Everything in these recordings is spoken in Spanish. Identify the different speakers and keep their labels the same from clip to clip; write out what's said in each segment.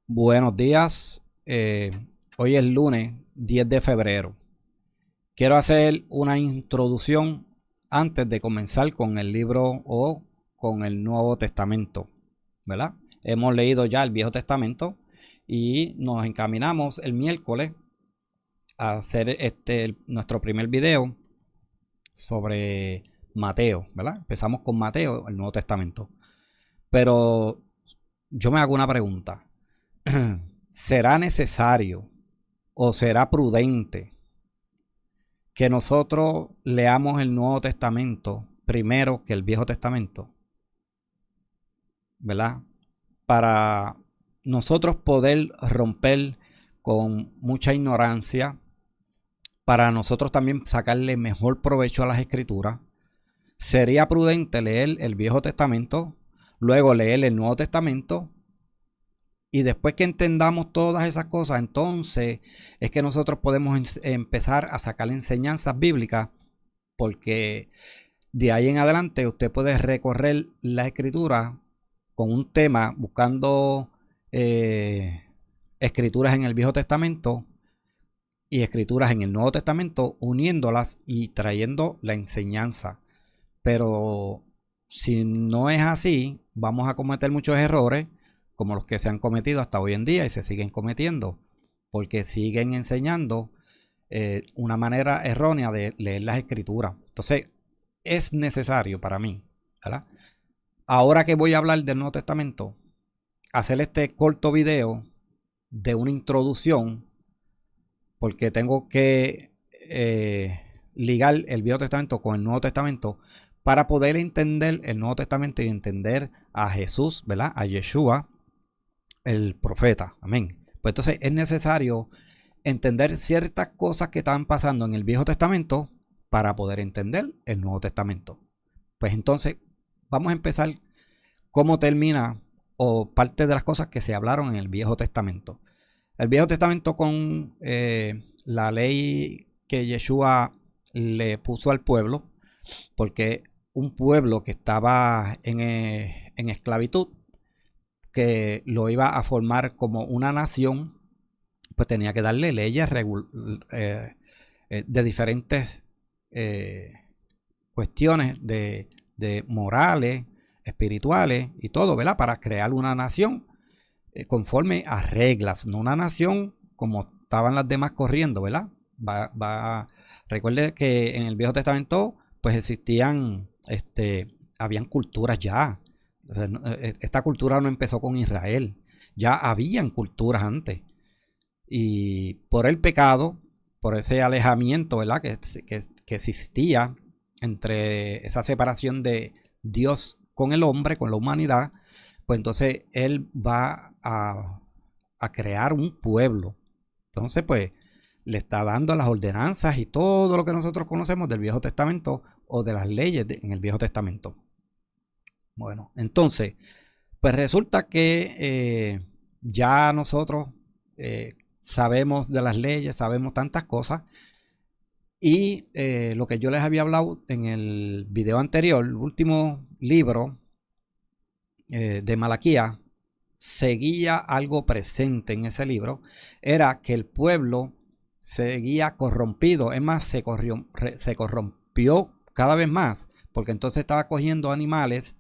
Speaker 1: Buenos días. Hoy es lunes 10 de febrero. Quiero hacer una introducción antes de comenzar con el libro o con el Nuevo Testamento, ¿verdad? Hemos leído ya el Viejo Testamento y nos encaminamos el miércoles a hacer nuestro primer video sobre Mateo, ¿verdad? Empezamos con Mateo, el Nuevo Testamento. Pero yo me hago una pregunta. ¿Será necesario o será prudente que nosotros leamos el Nuevo Testamento primero que el Viejo Testamento? ¿Verdad? Para nosotros poder romper con mucha ignorancia, para nosotros también sacarle mejor provecho a las escrituras, sería prudente leer el Viejo Testamento, luego leer el Nuevo Testamento. Y después que entendamos todas esas cosas, entonces es que nosotros podemos empezar a sacar enseñanzas bíblicas, porque de ahí en adelante usted puede recorrer la escritura con un tema, buscando escrituras en el Viejo Testamento y escrituras en el Nuevo Testamento, uniéndolas y trayendo la enseñanza. Pero si no es así, vamos a cometer muchos errores como los que se han cometido hasta hoy en día y se siguen cometiendo, porque siguen enseñando una manera errónea de leer las escrituras. Entonces, es necesario para mí, ¿verdad? Ahora que voy a hablar del Nuevo Testamento, hacer este corto video de una introducción, porque tengo que ligar el Viejo Testamento con el Nuevo Testamento para poder entender el Nuevo Testamento y entender a Jesús, ¿verdad? A Yeshua, el profeta. Amén. Pues entonces es necesario entender ciertas cosas que estaban pasando en el Viejo Testamento para poder entender el Nuevo Testamento. Pues entonces vamos a empezar cómo termina o parte de las cosas que se hablaron en el Viejo Testamento. El Viejo Testamento con la ley que Yeshua le puso al pueblo, porque un pueblo que estaba en esclavitud, que lo iba a formar como una nación, pues tenía que darle leyes de diferentes cuestiones de morales, espirituales y todo, ¿verdad? Para crear una nación conforme a reglas, no una nación como estaban las demás corriendo, ¿verdad? Recuerde que en el Viejo Testamento pues existían, habían culturas ya. Esta cultura no empezó con Israel, ya habían culturas antes. Y por el pecado, por ese alejamiento, ¿verdad? Que existía entre esa separación de Dios con el hombre, con la humanidad, pues entonces Él va a crear un pueblo. Entonces, pues, le está dando las ordenanzas y todo lo que nosotros conocemos del Viejo Testamento o de las leyes en el Viejo Testamento. Bueno, entonces, pues resulta que ya nosotros sabemos de las leyes, sabemos tantas cosas. Y lo que yo les había hablado en el video anterior, el último libro de Malaquías, seguía algo presente en ese libro, era que el pueblo seguía corrompido. Es más, se corrompió cada vez más, porque entonces estaba cogiendo animales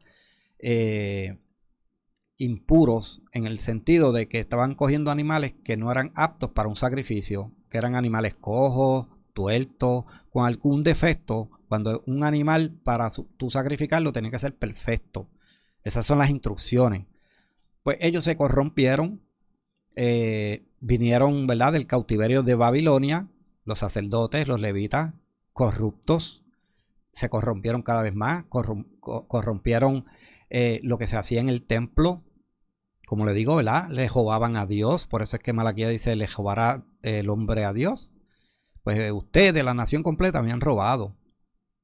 Speaker 1: impuros, en el sentido de que estaban cogiendo animales que no eran aptos para un sacrificio, que eran animales cojos, tuertos, con algún defecto. Cuando un animal para tú sacrificarlo tenía que ser perfecto. Esas son las instrucciones. Pues ellos se corrompieron, vinieron, ¿verdad?, del cautiverio de Babilonia, los sacerdotes, los levitas, corruptos, se corrompieron cada vez más, corrompieron lo que se hacía en el templo. Como le digo, ¿verdad? Le robaban a Dios. Por eso es que Malaquías dice, le robará el hombre a Dios. Pues ustedes, la nación completa, me han robado.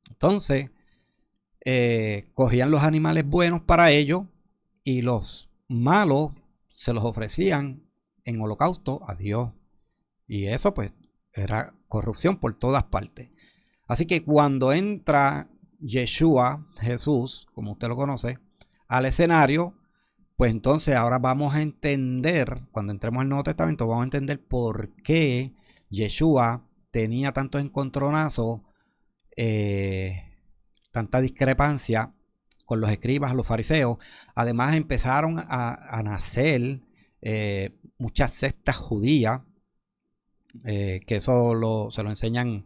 Speaker 1: Entonces, cogían los animales buenos para ellos y los malos se los ofrecían en holocausto a Dios. Y eso pues era corrupción por todas partes. Así que cuando entra Yeshua, Jesús, como usted lo conoce, al escenario, Pues entonces ahora vamos a entender, cuando entremos al Nuevo Testamento, vamos a entender por qué Yeshua tenía tantos encontronazos, tanta discrepancia con los escribas, los fariseos. Además empezaron a nacer muchas sectas judías, que eso se lo enseñan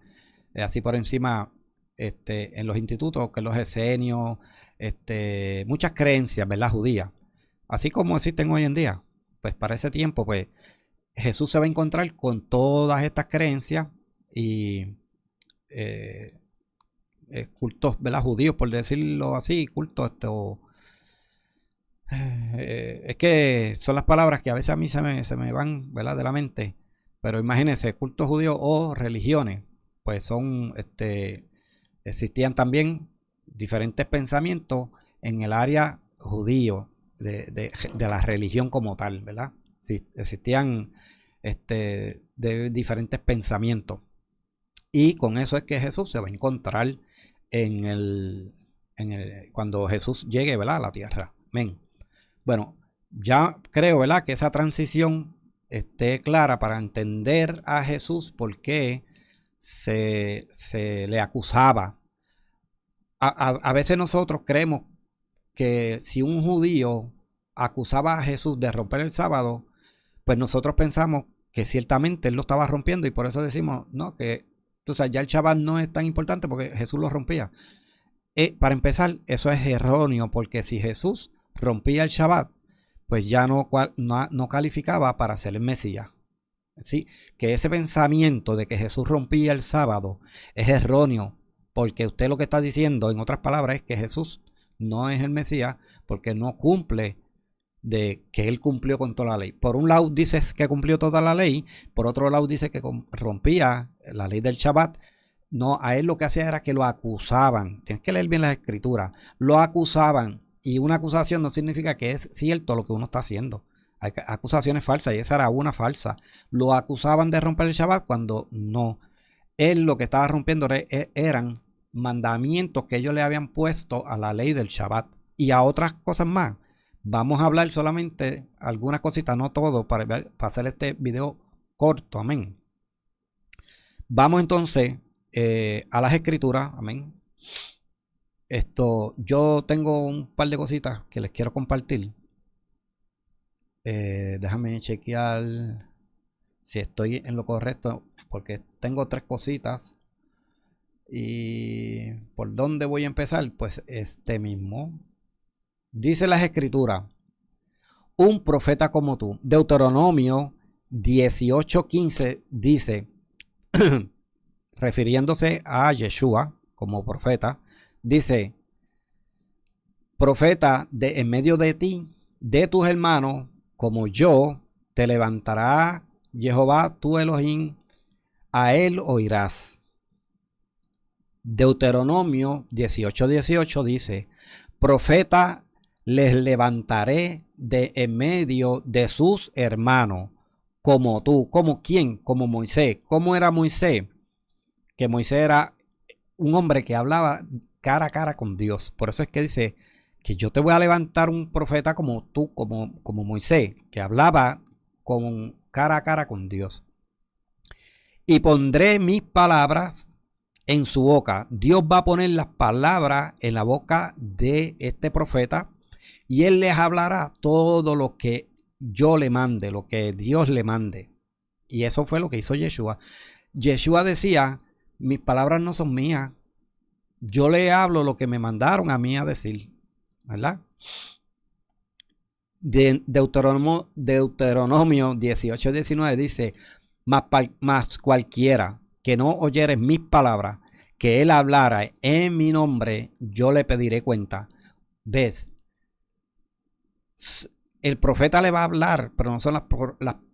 Speaker 1: así por encima en los institutos, que los esenios, muchas creencias, ¿verdad? Judías, así como existen hoy en día. Pues para ese tiempo, pues Jesús se va a encontrar con todas estas creencias y cultos, ¿verdad? Judíos, por decirlo así, cultos, es que son las palabras que a veces a mí se me van, ¿verdad? De la mente. Pero imagínense, cultos judíos o religiones, pues existían también diferentes pensamientos en el área judío de la religión como tal, ¿verdad? Sí, existían de diferentes pensamientos. Y con eso es que Jesús se va a encontrar cuando Jesús llegue, ¿verdad? A la tierra. Amén. Bueno, ya creo, ¿verdad? Que esa transición esté clara para entender a Jesús por qué se le acusaba. A veces nosotros creemos que si un judío acusaba a Jesús de romper el sábado, pues nosotros pensamos que ciertamente él lo estaba rompiendo y por eso decimos, no, que ya el Shabbat no es tan importante porque Jesús lo rompía. Para empezar, eso es erróneo, porque si Jesús rompía el Shabbat, pues ya no calificaba para ser el Mesías. ¿Sí? Que ese pensamiento de que Jesús rompía el sábado es erróneo, porque usted lo que está diciendo, en otras palabras, es que Jesús no es el Mesías porque no cumple de que él cumplió con toda la ley. Por un lado dices que cumplió toda la ley, por otro lado dice que rompía la ley del Shabbat. No, a él lo que hacía era que lo acusaban. Tienes que leer bien las escrituras. Lo acusaban. Y una acusación no significa que es cierto lo que uno está haciendo. Hay acusaciones falsas y esa era una falsa. Lo acusaban de romper el Shabbat cuando no. Él lo que estaba rompiendo eran mandamientos que ellos le habían puesto a la ley del Shabbat y a otras cosas más. Vamos a hablar solamente algunas cositas, no todo, para hacer este video corto. Amén. Vamos entonces a las escrituras. Amén. Yo tengo un par de cositas que les quiero compartir. Déjame chequear si estoy en lo correcto, porque tengo 3 cositas. ¿Y por dónde voy a empezar? Pues mismo. Dice las escrituras: un profeta como tú. Deuteronomio 18:15 dice, refiriéndose a Yeshua como profeta, dice: profeta en medio de ti, de tus hermanos, como yo, te levantará Jehová tu Elohim, a él oirás. Deuteronomio 18:18 dice: profeta les levantaré de en medio de sus hermanos, como tú. ¿Como quién? Como Moisés. ¿Cómo era Moisés? Que Moisés era un hombre que hablaba cara a cara con Dios. Por eso es que dice que yo te voy a levantar un profeta como tú, como Moisés, que hablaba cara a cara con Dios. Y pondré mis palabras en su boca. Dios va a poner las palabras en la boca de este profeta y él les hablará todo lo que yo le mande, lo que Dios le mande. Y eso fue lo que hizo Yeshua. Yeshua decía: mis palabras no son mías, yo le hablo lo que me mandaron a mí a decir, ¿verdad? Deuteronomio 18:19 dice: mas cualquiera que no oyere mis palabras, que él hablara en mi nombre, yo le pediré cuenta. ¿Ves? El profeta le va a hablar, pero no son las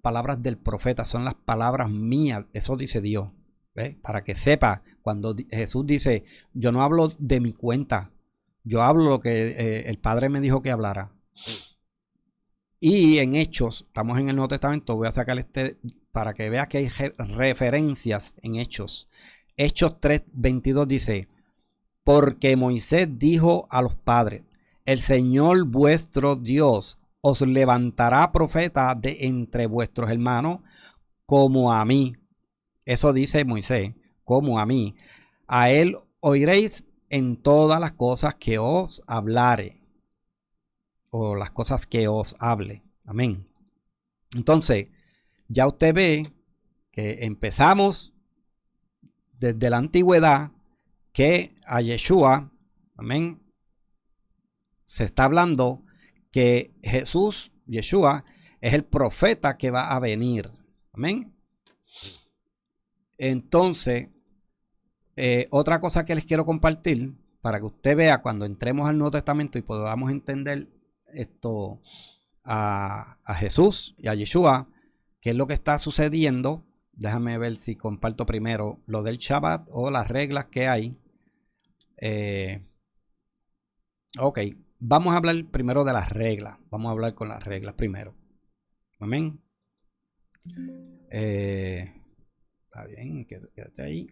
Speaker 1: palabras del profeta, son las palabras mías. Eso dice Dios. ¿Ves? Para que sepa, cuando Jesús dice: yo no hablo de mi cuenta, yo hablo lo que el Padre me dijo que hablara. Y en Hechos, estamos en el Nuevo Testamento, voy a sacar para que veas que hay referencias en Hechos. Hechos 3:22 dice: porque Moisés dijo a los padres: el Señor vuestro Dios os levantará profeta de entre vuestros hermanos como a mí. Eso dice Moisés, como a mí. A él oiréis en todas las cosas que os hablare, o las cosas que os hable. Amén. Entonces, ya usted ve que empezamos desde la antigüedad que a Yeshua, amén, se está hablando que Jesús, Yeshua, es el profeta que va a venir. Amén. Entonces, otra cosa que les quiero compartir para que usted vea cuando entremos al Nuevo Testamento y podamos entender esto a Jesús y a Yeshua, qué es lo que está sucediendo. Déjame ver si comparto primero lo del Shabbat o las reglas que hay. Ok, vamos a hablar primero de las reglas. Vamos a hablar con las reglas primero. Amén. Está bien, quédate ahí.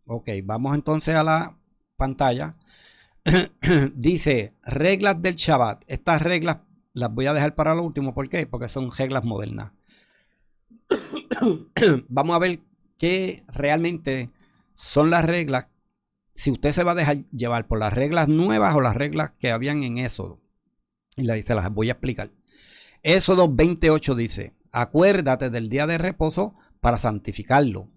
Speaker 1: Ok, vamos entonces a la pantalla. Dice reglas del Shabbat. Estas reglas las voy a dejar para lo último. ¿Por qué? Porque son reglas modernas. Vamos a ver qué realmente son las reglas. Si usted se va a dejar llevar por las reglas nuevas o las reglas que habían en Éxodo. Y se las voy a explicar. Éxodo 28 dice: acuérdate del día de reposo para santificarlo.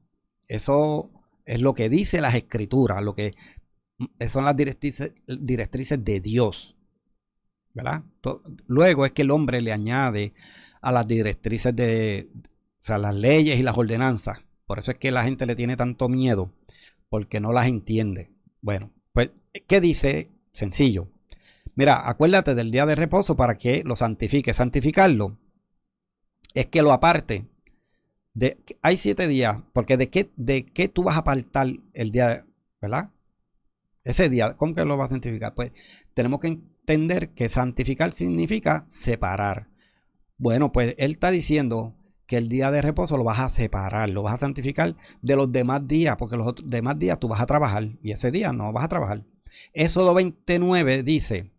Speaker 1: Eso es lo que dice las escrituras, lo que son las directrices de Dios, ¿verdad? Luego es que el hombre le añade a las directrices o sea, las leyes y las ordenanzas. Por eso es que la gente le tiene tanto miedo, porque no las entiende. Bueno, pues, ¿qué dice? Sencillo. Mira, acuérdate del día de reposo para que lo santifique. Santificarlo es que lo aparte. Hay 7 días, porque ¿de qué tú vas a apartar el día, ¿verdad? Ese día, ¿cómo que lo vas a santificar? Pues tenemos que entender que santificar significa separar. Bueno, pues él está diciendo que el día de reposo lo vas a separar, lo vas a santificar de los demás días, porque los demás días tú vas a trabajar y ese día no vas a trabajar. Éxodo 29 dice: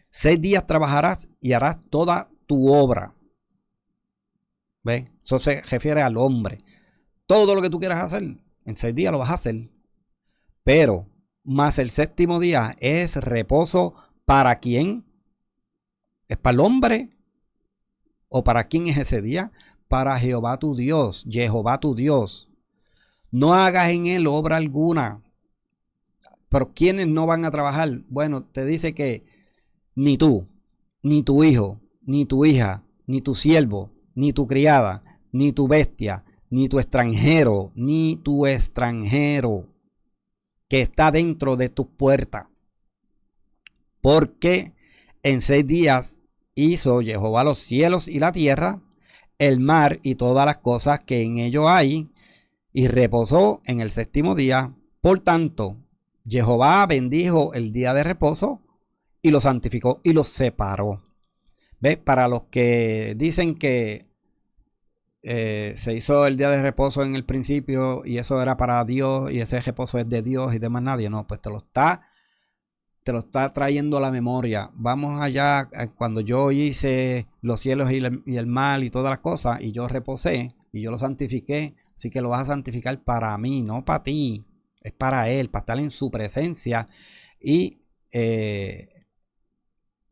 Speaker 1: 6 días trabajarás y harás toda tu obra. ¿Ves? Eso se refiere al hombre. Todo lo que tú quieras hacer, en 6 días lo vas a hacer. Pero, más el séptimo día es reposo ¿para quién? ¿Es para el hombre? ¿O para quién es ese día? Para Jehová tu Dios, Jehová tu Dios. No hagas en él obra alguna. Pero ¿quiénes no van a trabajar? Bueno, te dice que ni tú, ni tu hijo, ni tu hija, ni tu siervo, ni tu criada, ni tu bestia, ni tu extranjero que está dentro de tu puerta. Porque en 6 días hizo Jehová los cielos y la tierra, el mar y todas las cosas que en ellos hay, y reposó en el séptimo día. Por tanto, Jehová bendijo el día de reposo y lo santificó y lo separó. ¿Ves? Para los que dicen que se hizo el día de reposo en el principio y eso era para Dios y ese reposo es de Dios y de más nadie, no, pues te lo está trayendo a la memoria. Vamos allá, cuando yo hice los cielos y el mar y todas las cosas y yo reposé y yo lo santifiqué, así que lo vas a santificar para mí, no para ti, es para él, para estar en su presencia. Y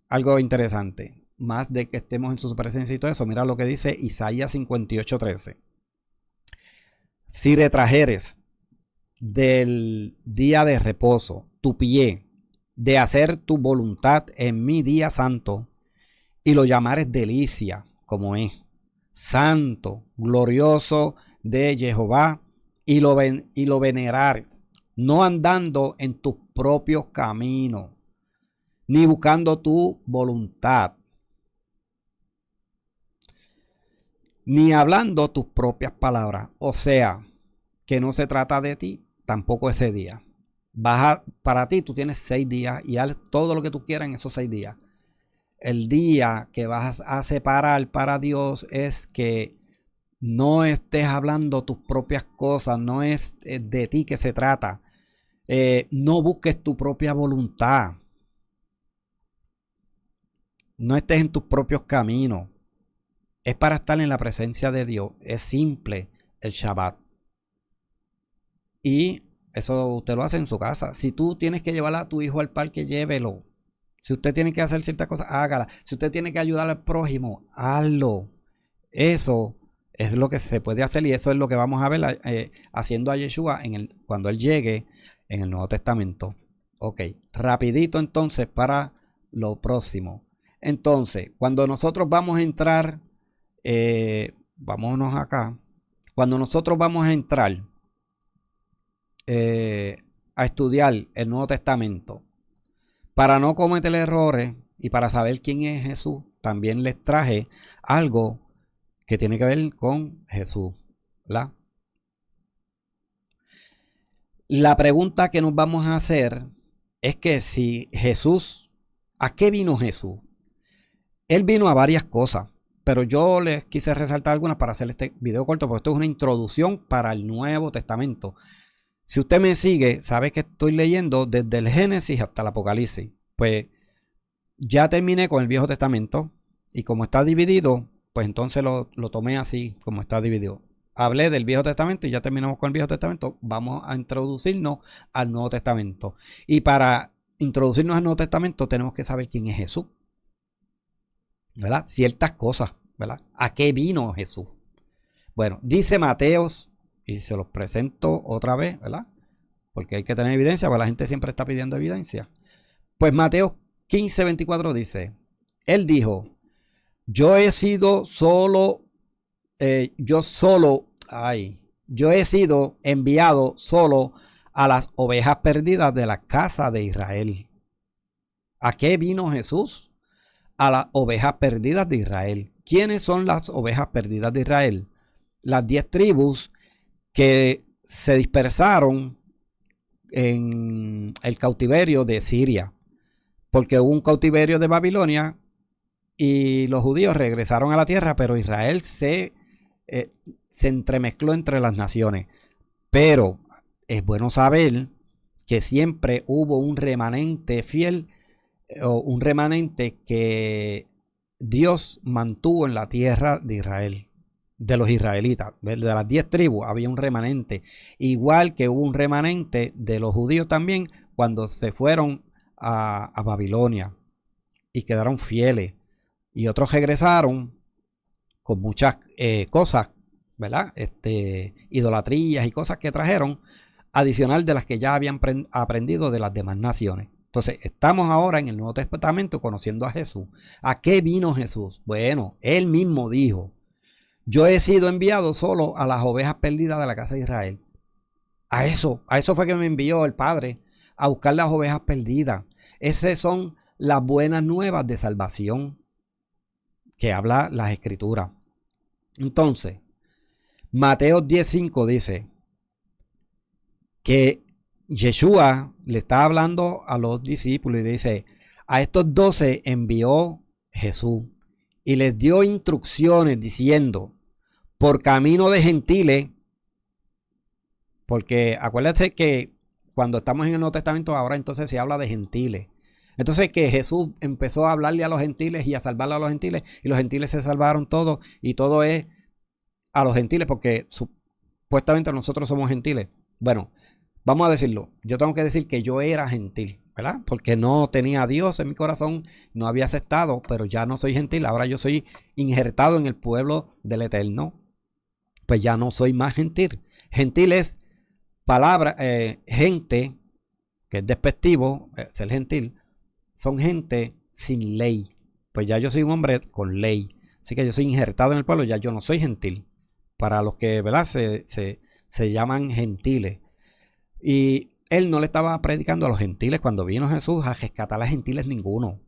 Speaker 1: algo interesante, más de que estemos en su presencia y todo eso, mira lo que dice Isaías 58:13. Si retrajeres del día de reposo tu pie de hacer tu voluntad en mi día santo, y lo llamares delicia, como es, santo, glorioso de Jehová, y lo venerares, no andando en tus propios caminos, ni buscando tu voluntad, ni hablando tus propias palabras. O sea, que no se trata de ti, tampoco ese día. Para ti, tú tienes 6 días y haz todo lo que tú quieras en esos 6 días. El día que vas a separar para Dios es que no estés hablando tus propias cosas, no es de ti que se trata. No busques tu propia voluntad. No estés en tus propios caminos. Es para estar en la presencia de Dios. Es simple el Shabbat. Y eso usted lo hace en su casa. Si tú tienes que llevar a tu hijo al parque, llévelo. Si usted tiene que hacer ciertas cosas, hágala. Si usted tiene que ayudar al prójimo, hazlo. Eso es lo que se puede hacer y eso es lo que vamos a ver haciendo a Yeshua cuando él llegue en el Nuevo Testamento. Ok, rapidito entonces para lo próximo. Entonces, cuando nosotros vamos a entrar, vámonos acá. Cuando nosotros vamos a entrar a estudiar el Nuevo Testamento, para no cometer errores y para saber quién es Jesús, también les traje algo que tiene que ver con Jesús, ¿verdad? La pregunta que nos vamos a hacer es que si Jesús, ¿a qué vino Jesús? Él vino a varias cosas, pero yo les quise resaltar algunas para hacer este video corto, porque esto es una introducción para el Nuevo Testamento. Si usted me sigue, sabe que estoy leyendo desde el Génesis hasta el Apocalipsis. Pues ya terminé con el Viejo Testamento y como está dividido, pues entonces lo tomé así como está dividido. Hablé del Viejo Testamento y ya terminamos con el Viejo Testamento. Vamos a introducirnos al Nuevo Testamento. Y para introducirnos al Nuevo Testamento tenemos que saber quién es Jesús, ¿verdad? Ciertas cosas, ¿verdad? ¿A qué vino Jesús? Bueno, dice Mateos, y se los presento otra vez, ¿verdad? Porque hay que tener evidencia, porque la gente siempre está pidiendo evidencia. Pues Mateos 15:24 dice, él dijo, yo he sido enviado solo a las ovejas perdidas de la casa de Israel. ¿A qué vino Jesús? A las ovejas perdidas de Israel. ¿Quiénes son las ovejas perdidas de Israel? Las 10 tribus que se dispersaron en el cautiverio de Siria, porque hubo un cautiverio de Babilonia y los judíos regresaron a la tierra, pero Israel se entremezcló entre las naciones. Pero es bueno saber que siempre hubo un remanente fiel, o un remanente que Dios mantuvo en la tierra de Israel, de los israelitas. De las 10 tribus había un remanente, igual que hubo un remanente de los judíos también cuando se fueron a Babilonia y quedaron fieles, y otros regresaron con muchas cosas, ¿verdad? Idolatrías y cosas que trajeron adicional de las que ya habían aprendido de las demás naciones. Entonces estamos ahora en el Nuevo Testamento conociendo a Jesús. ¿A qué vino Jesús? Bueno, él mismo dijo, yo he sido enviado solo a las ovejas perdidas de la casa de Israel. A eso fue que me envió el Padre, a buscar las ovejas perdidas. Esas son las buenas nuevas de salvación que habla las Escrituras. Entonces, Mateo 10:5 dice que Yeshua le está hablando a los discípulos y dice, a estos 12 envió Jesús y les dio instrucciones diciendo, por camino de gentiles, porque acuérdense que cuando estamos en el Nuevo Testamento ahora entonces se habla de gentiles. Entonces que Jesús empezó a hablarle a los gentiles y a salvarle a los gentiles y los gentiles se salvaron todos y todo es a los gentiles porque supuestamente nosotros somos gentiles. Bueno, vamos a decirlo, yo tengo que decir que yo era gentil, ¿verdad? Porque no tenía a Dios en mi corazón, no había aceptado, pero ya no soy gentil, ahora yo soy injertado en el pueblo del Eterno, pues ya no soy más gentil. Gentil es palabra, gente, que es despectivo, ser gentil, son gente sin ley, pues ya yo soy un hombre con ley, así que yo soy injertado en el pueblo, ya yo no soy gentil, para los que, ¿verdad? Se llaman gentiles. Y él no le estaba predicando a los gentiles cuando vino Jesús a rescatar a los gentiles ninguno.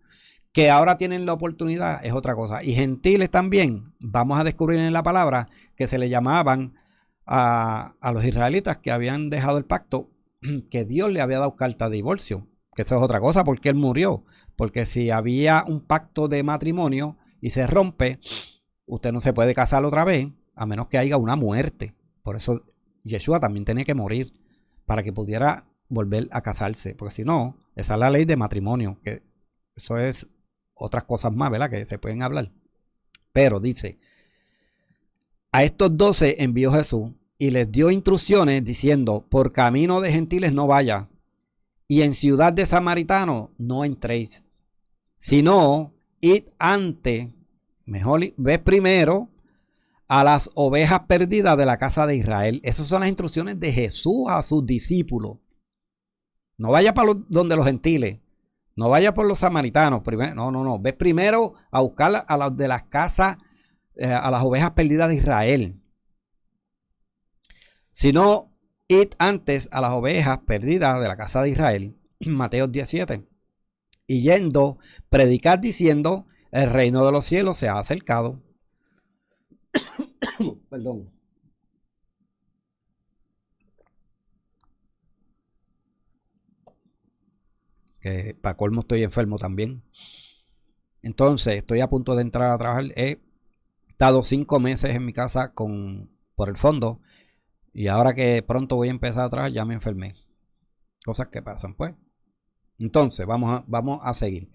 Speaker 1: Que ahora tienen la oportunidad es otra cosa. Y gentiles también, vamos a descubrir en la palabra que se le llamaban a los israelitas que habían dejado el pacto, que Dios le había dado carta de divorcio. Que eso es otra cosa porque él murió. Porque si había un pacto de matrimonio y se rompe, usted no se puede casar otra vez a menos que haya una muerte. Por eso Yeshua también tenía que morir para que pudiera volver a casarse, porque si no, esa es la ley de matrimonio, que eso es otras cosas más, ¿verdad? Que se pueden hablar. Pero dice, a estos 12 envió Jesús y les dio instrucciones diciendo, por camino de gentiles no vaya, y en ciudad de samaritanos no entréis, sino id antes, mejor ves primero a las ovejas perdidas de la casa de Israel. Esas son las instrucciones de Jesús a sus discípulos. No vaya para donde los gentiles, no vaya por los samaritanos primero, no, ves primero a buscar a las de las casas, a las ovejas perdidas de Israel. Sino id antes a las ovejas perdidas de la casa de Israel. Mateo 17. Y yendo, predicad diciendo, el reino de los cielos se ha acercado. Perdón. Que para colmo estoy enfermo también. Entonces estoy a punto de entrar a trabajar. He estado 5 meses en mi casa por el fondo. Y ahora que pronto voy a empezar a trabajar, ya me enfermé. Cosas que pasan, pues. Entonces, vamos a seguir.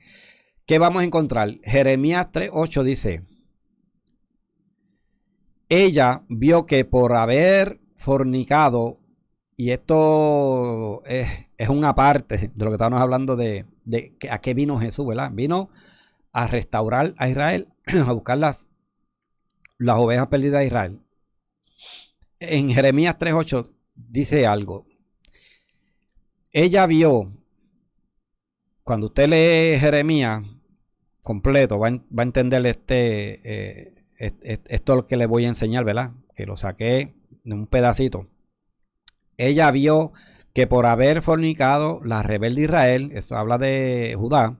Speaker 1: ¿Qué vamos a encontrar? Jeremías 3:8 dice, ella vio que por haber fornicado, y esto es una parte de lo que estábamos hablando de a qué vino Jesús, ¿verdad? Vino a restaurar a Israel, a buscar las ovejas perdidas de Israel. En Jeremías 3:8 dice algo. Ella vio, cuando usted lee Jeremías completo, va a entender esto lo que le voy a enseñar, ¿verdad? Que lo saqué de un pedacito. Ella vio que por haber fornicado la rebelde Israel, esto habla de Judá,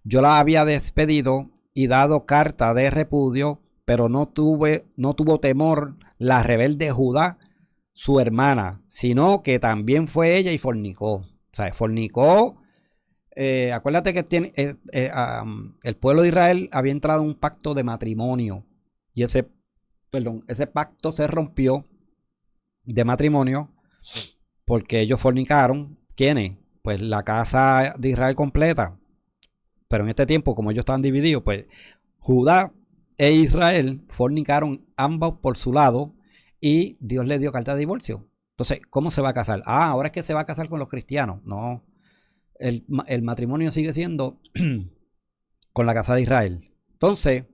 Speaker 1: yo la había despedido y dado carta de repudio, pero no tuvo temor la rebelde Judá, su hermana, sino que también fue ella y fornicó. O sea, fornicó. Acuérdate que el pueblo de Israel había entrado en un pacto de matrimonio y ese pacto se rompió de matrimonio porque ellos fornicaron. ¿Quiénes? Pues la casa de Israel completa. Pero en este tiempo, como ellos estaban divididos, pues Judá e Israel fornicaron ambos por su lado y Dios le dio carta de divorcio. Entonces, ¿cómo se va a casar? Ahora es que se va a casar con los cristianos. No. El matrimonio sigue siendo con la casa de Israel. Entonces,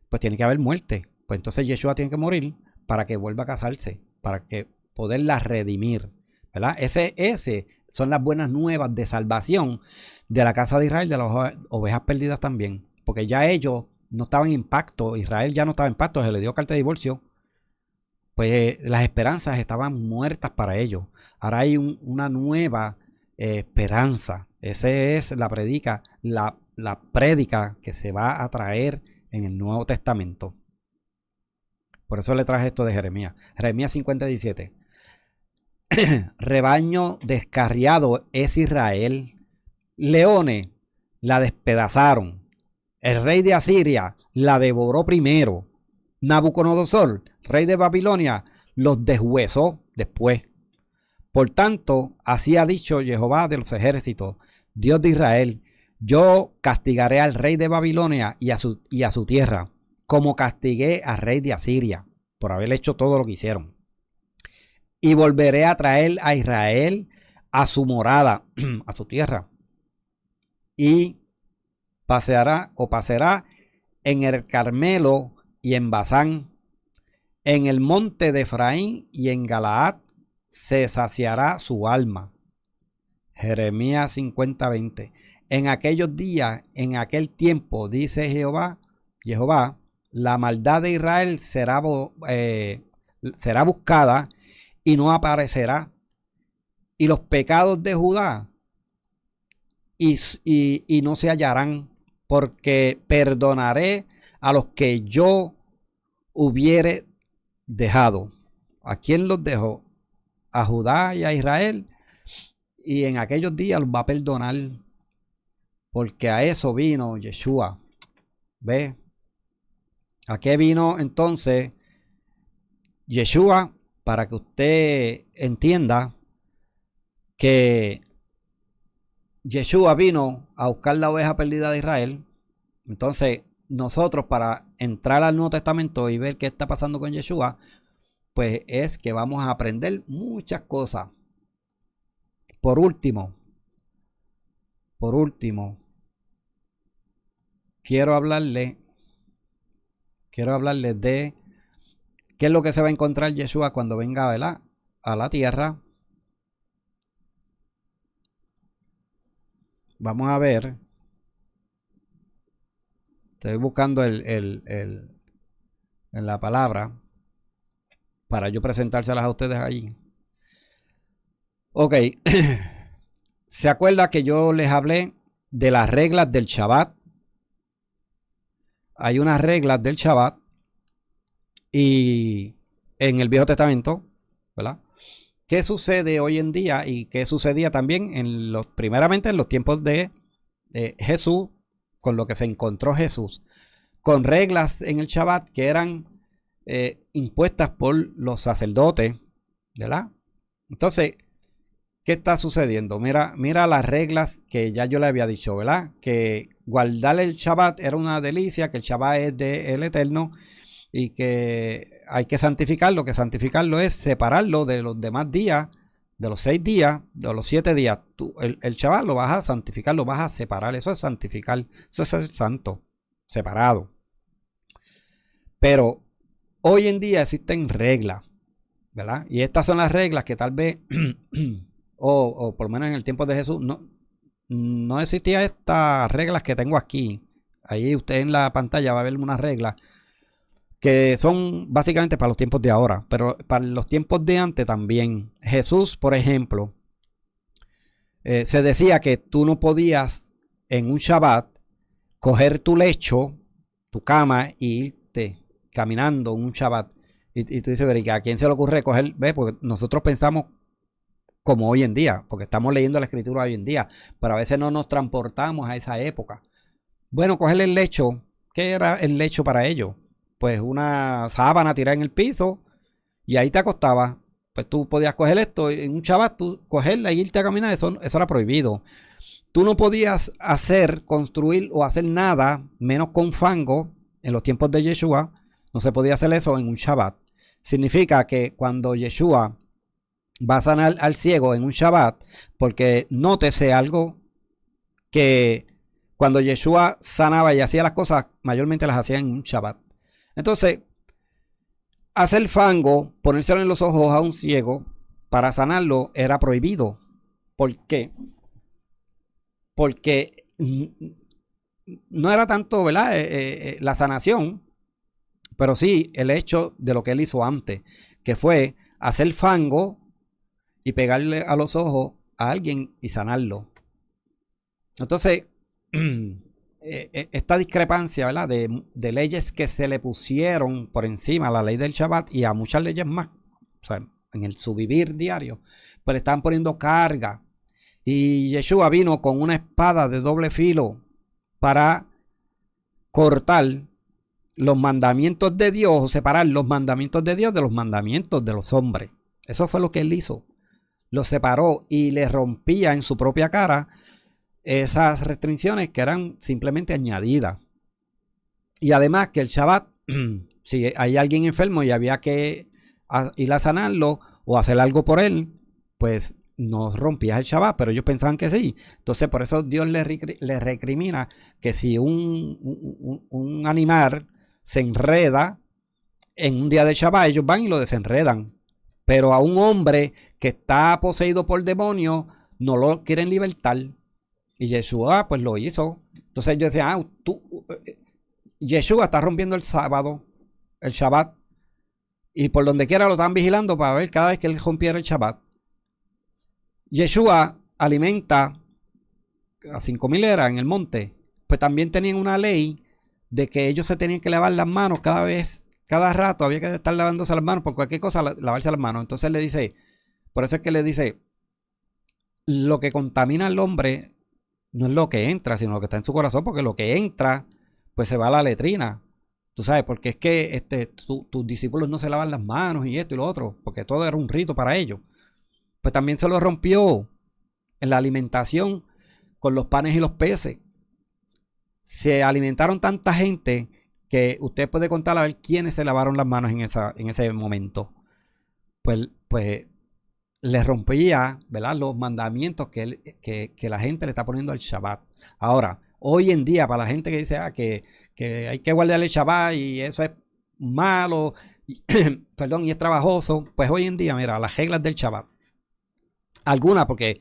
Speaker 1: pues tiene que haber muerte. Pues entonces Yeshua tiene que morir para que vuelva a casarse, para que poderla redimir, ¿verdad? Ese son las buenas nuevas de salvación de la casa de Israel, de las ovejas perdidas también, porque ya ellos no estaban en pacto, Israel ya no estaba en pacto, se le dio carta de divorcio, pues las esperanzas estaban muertas para ellos. Ahora hay una nueva esperanza. Esa es la prédica que se va a traer en el Nuevo Testamento. Por eso le traje esto de Jeremías. Jeremías 50:17. Rebaño descarriado es Israel. Leones la despedazaron. El rey de Asiria la devoró primero. Nabucodonosor, rey de Babilonia, los deshuesó después. Por tanto, así ha dicho Jehová de los ejércitos, Dios de Israel, yo castigaré al rey de Babilonia y a su tierra, como castigué al rey de Asiria, por haber hecho todo lo que hicieron. Y volveré a traer a Israel a su morada, a su tierra, y paseará en el Carmelo y en Basán, en el monte de Efraín y en Galaad se saciará su alma. Jeremías 50:20. En aquellos días, en aquel tiempo, dice Jehová, la maldad de Israel será buscada y no aparecerá, y los pecados de Judá y no se hallarán, porque perdonaré a los que yo hubiere dejado. ¿A quién los dejó? A Judá y a Israel, y en aquellos días los va a perdonar, porque a eso vino Yeshua. ¿Ve? ¿A qué vino entonces Yeshua? Para que usted entienda que Yeshua vino a buscar la oveja perdida de Israel, Entonces, nosotros para entrar al Nuevo Testamento y ver qué está pasando con Yeshua, pues es que vamos a aprender muchas cosas. Por último, quiero hablarle de qué es lo que se va a encontrar Yeshua cuando venga, ¿verdad?, a la tierra. Vamos a ver. Estoy buscando en la palabra para yo presentárselas a ustedes allí. Ok. ¿Se acuerda que yo les hablé de las reglas del Shabbat? Hay unas reglas del Shabbat y en el Viejo Testamento, ¿verdad? ¿Qué sucede hoy en día y qué sucedía también primeramente en los tiempos de Jesús, con lo que se encontró Jesús, con reglas en el Shabbat que eran impuestas por los sacerdotes, ¿verdad? Entonces, ¿qué está sucediendo? Mira las reglas que ya yo le había dicho, ¿verdad? Que guardar el Shabbat era una delicia, que el Shabbat es del Eterno y que hay que santificarlo, que santificarlo es separarlo de los demás días, de los 6 días, de los 7 días. El Shabbat lo vas a santificar, lo vas a separar, eso es santificar, eso es ser santo, separado. Pero hoy en día existen reglas, ¿verdad? Y estas son las reglas que tal vez, o por lo menos en el tiempo de Jesús, no existía estas reglas que tengo aquí. Ahí usted en la pantalla va a ver unas reglas que son básicamente para los tiempos de ahora, pero para los tiempos de antes también. Jesús, por ejemplo, se decía que tú no podías en un Shabbat coger tu lecho, tu cama e irte caminando en un Shabbat. Y tú dices, pero ¿a quién se le ocurre coger? ¿Ves? Porque nosotros pensamos como hoy en día, porque estamos leyendo la escritura hoy en día, pero a veces no nos transportamos a esa época. Bueno, coger el lecho, ¿qué era el lecho para ellos? Pues una sábana tirada en el piso y ahí te acostabas. Pues tú podías coger esto en un Shabbat, tú cogerla y irte a caminar, eso era prohibido. Tú no podías construir o hacer nada menos con fango en los tiempos de Yeshua. No se podía hacer eso en un Shabbat. Significa que cuando Yeshua va a sanar al ciego en un Shabbat, porque nótese algo, que cuando Yeshua sanaba y hacía las cosas, mayormente las hacía en un Shabbat. Entonces, hacer fango, ponérselo en los ojos a un ciego para sanarlo era prohibido. ¿Por qué? Porque no era tanto, ¿verdad?, la sanación, pero sí el hecho de lo que él hizo antes, que fue hacer fango y pegarle a los ojos a alguien y sanarlo. Entonces, esta discrepancia, ¿verdad?, de leyes que se le pusieron por encima a la ley del Shabbat y a muchas leyes más, o sea, en su vivir diario, pues le estaban poniendo carga. Y Yeshua vino con una espada de doble filo para cortar los mandamientos de Dios, o separar los mandamientos de Dios de los mandamientos de los hombres. Eso fue lo que él hizo. Los separó y le rompía en su propia cara esas restricciones que eran simplemente añadidas. Y además que el Shabbat, si hay alguien enfermo y había que ir a sanarlo o hacer algo por él, pues no rompías el Shabbat, pero ellos pensaban que sí. Entonces por eso Dios le recrimina que si un animal se enreda en un día de Shabbat, ellos van y lo desenredan. Pero a un hombre que está poseído por demonios no lo quieren libertar. Y Yeshua pues lo hizo. Entonces yo decía, Yeshua está rompiendo el sábado, el Shabbat. Y por donde quiera lo están vigilando para ver cada vez que él rompiera el Shabbat. Yeshua alimenta a 5,000 en el monte. Pues también tenían una ley de que ellos se tenían que lavar las manos cada rato. Había que estar lavándose las manos por cualquier cosa, lavarse las manos. Entonces le dice, por eso es que le dice, lo que contamina al hombre no es lo que entra, sino lo que está en su corazón, porque lo que entra, pues se va a la letrina. Tú sabes, porque es que tus discípulos no se lavan las manos y esto y lo otro, porque todo era un rito para ellos. Pues también se lo rompió en la alimentación con los panes y los peces. se alimentaron tanta gente que usted puede contar a ver quiénes se lavaron las manos en ese momento. Pues le rompía, ¿verdad?, los mandamientos que la gente le está poniendo al Shabbat. Ahora, hoy en día, para la gente que dice que hay que guardar el Shabbat y eso es malo, perdón, y es trabajoso, pues hoy en día, mira, las reglas del Shabbat, algunas, porque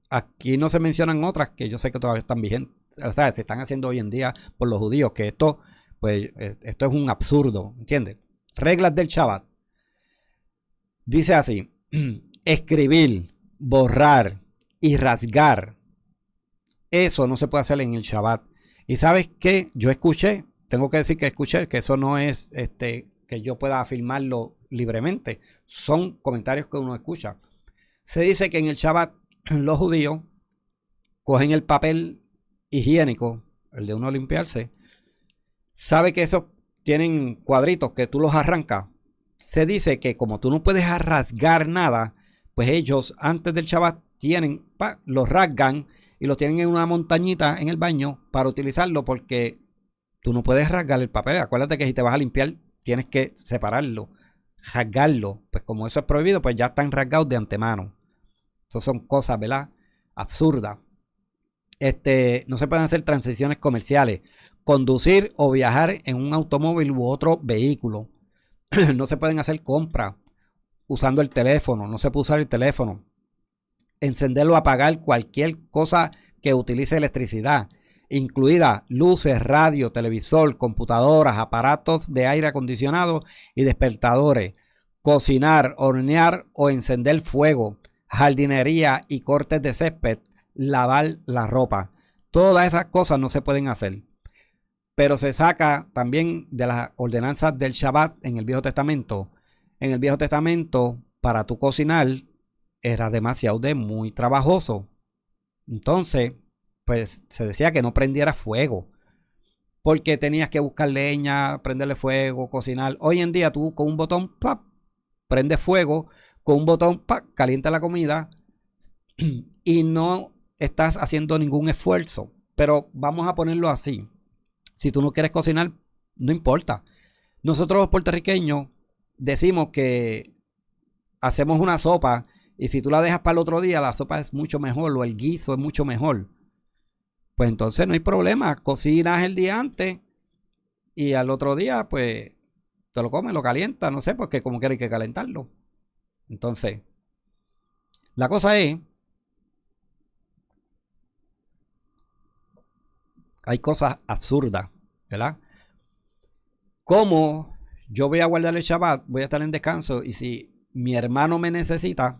Speaker 1: aquí no se mencionan otras que yo sé que todavía están vigentes, o sea, se están haciendo hoy en día por los judíos, que esto, pues, esto es un absurdo, ¿entiendes? Reglas del Shabbat. Dice así: escribir, borrar y rasgar, eso no se puede hacer en el Shabbat. Y sabes qué, yo escuché, tengo que decir que escuché, que eso no es que yo pueda afirmarlo libremente, son comentarios que uno escucha. Se dice que en el Shabbat los judíos cogen el papel higiénico, el de uno limpiarse, sabe que esos tienen cuadritos que tú los arrancas. Se dice que como tú no puedes rasgar nada, pues ellos antes del Shabbat los rasgan y lo tienen en una montañita en el baño para utilizarlo, porque tú no puedes rasgar el papel. Acuérdate que si te vas a limpiar tienes que separarlo, rasgarlo. Pues como eso es prohibido, pues ya están rasgados de antemano. Esas son cosas, ¿verdad?, absurdas. No se pueden hacer transiciones comerciales, conducir o viajar en un automóvil u otro vehículo. No se pueden hacer compras usando el teléfono, no se puede usar el teléfono. Encender o apagar cualquier cosa que utilice electricidad, incluida luces, radio, televisor, computadoras, aparatos de aire acondicionado y despertadores. Cocinar, hornear o encender fuego, jardinería y cortes de césped, lavar la ropa. Todas esas cosas no se pueden hacer. Pero se saca también de las ordenanzas del Shabbat en el Viejo Testamento. En el Viejo Testamento, para tu cocinar, era demasiado muy trabajoso. Entonces, pues se decía que no prendiera fuego, porque tenías que buscar leña, prenderle fuego, cocinar. Hoy en día tú con un botón, ¡pap!, prende fuego, con un botón, ¡pap!, calienta la comida y no estás haciendo ningún esfuerzo. Pero vamos a ponerlo así: si tú no quieres cocinar, no importa. Nosotros los puertorriqueños decimos que hacemos una sopa y si tú la dejas para el otro día, la sopa es mucho mejor o el guiso es mucho mejor. Pues entonces no hay problema. Cocinas el día antes y al otro día, pues te lo comes, lo calientas, no sé, porque como quiera hay que calentarlo. Entonces, la cosa es, hay cosas absurdas, ¿verdad? Como yo voy a guardar el Shabbat, voy a estar en descanso y si mi hermano me necesita,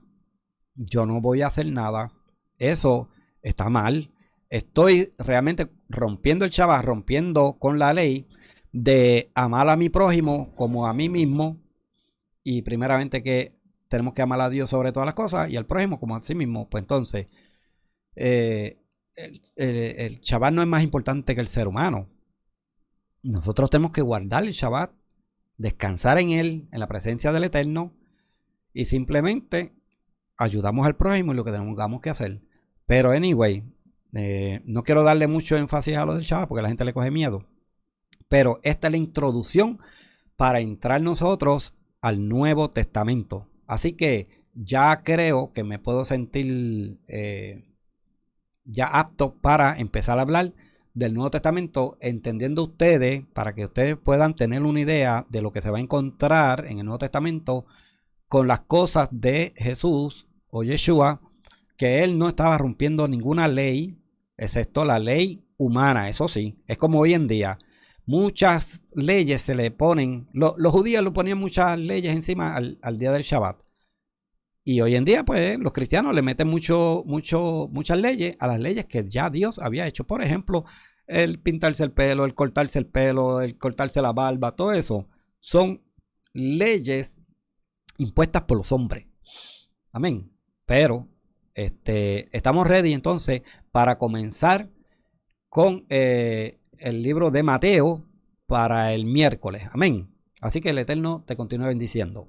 Speaker 1: yo no voy a hacer nada. Eso está mal. Estoy realmente rompiendo el Shabbat, rompiendo con la ley de amar a mi prójimo como a mí mismo. Y primeramente que tenemos que amar a Dios sobre todas las cosas y al prójimo como a sí mismo. Pues entonces, el Shabbat no es más importante que el ser humano. Nosotros tenemos que guardar el Shabbat, descansar en él, en la presencia del Eterno, y simplemente ayudamos al prójimo en lo que tengamos que hacer. Pero anyway, no quiero darle mucho énfasis a lo del Shabbat porque a la gente le coge miedo. Pero esta es la introducción para entrar nosotros al Nuevo Testamento. Así que ya creo que me puedo sentir ya apto para empezar a hablar del Nuevo Testamento, entendiendo ustedes, para que ustedes puedan tener una idea de lo que se va a encontrar en el Nuevo Testamento con las cosas de Jesús o Yeshua, que él no estaba rompiendo ninguna ley, excepto la ley humana. Eso sí, es como hoy en día. Muchas leyes se le ponen, los judíos le ponían muchas leyes encima al día del Shabbat. Y hoy en día, pues, los cristianos le meten muchas leyes a las leyes que ya Dios había hecho. Por ejemplo, el pintarse el pelo, el cortarse la barba, todo eso son leyes impuestas por los hombres. Amén. Pero estamos ready entonces para comenzar con el libro de Mateo para el miércoles. Amén. Así que el Eterno te continúe bendiciendo.